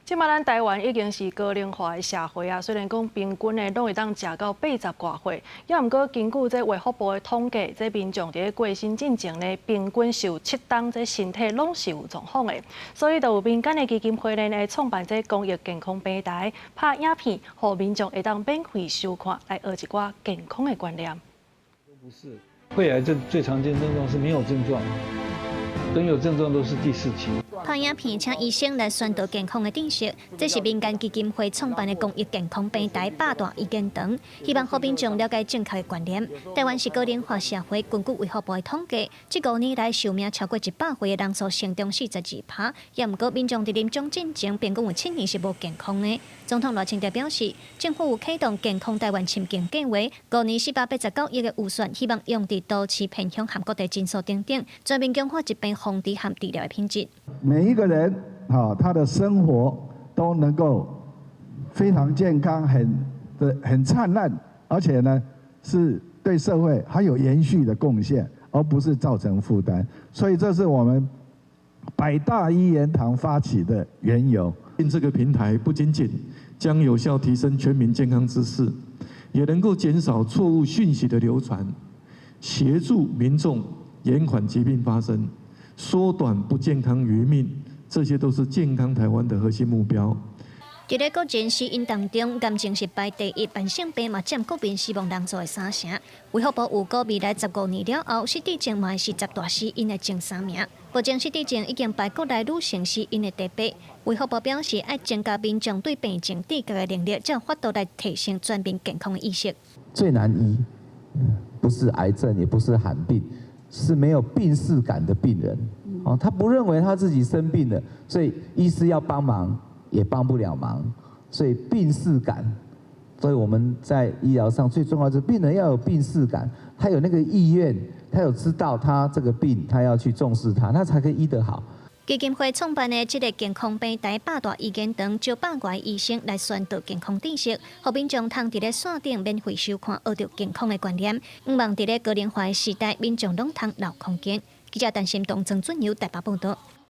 即马咱台湾已经是高龄化的社会啊，虽然讲平均的拢会当食到80外岁，也毋过根据这卫福部的统计，这民众伫过身进前呢，平均受7档这身体拢是有状况的，所以就有民间的基金会呢，创办这公益健康平台，拍影片，互民众会当免费收看，来学一寡健康的观念。不是，肺癌症最常见症状是没有症状。 等有症状都是第4期。拍影片请医生来宣导健康的知识，这是民间基金会创办的公益健康平台8大意见堂，希望互民众了解正确的观念。台湾是高龄化社会，根据卫福部的统计，这5年来寿命超过100岁的人数成长42%，也毋过民众伫临终进前平均有7年是无健康的。总统赖清德表示，政府有启动健康台湾深耕计划，5年489亿的预算，希望用伫都市偏乡和各地诊所等等，全面强化疾病防治和治疗的品质。每一个人，他的生活都能够非常健康，很灿烂，而且呢，是对社会还有延续的贡献，而不是造成负担。所以这是我们百大一言堂发起的缘由。这个平台不仅仅将有效提升全民健康知识，也能够减少错误讯息的流传，协助民众延缓疾病发生，缩短不健康余命，这些都是健康台湾的核心目标。伫咧国人死因当中，癌症是排第1，慢性病嘛占国民死亡人数的3成。卫福部预估未来15年了后，失智症嘛是10大死因的前3名。目前失智症已经排国内女性死因的第8。卫福部表示，要增加民众对病症知觉的能力，才有法度来提升全民健康的意识。最难医，不是癌症，也不是罕病，是没有病识感的病人。他不认为他自己生病了，所以医师要帮忙。 也帮不了忙，所以病识感，所以我们在医疗上最重要就是病人要有病识感，他有那个意愿，他有知道他这个病，他要去重视它，那才可以医得好。基金会创办的这个健康平台8大意见堂，招100个医生来宣导健康知识，互民众通伫咧线顶免费收看，学到健康的观念。希望伫咧高龄化的时代，民众拢通留空间。记者陈心东、曾俊尧台北报道。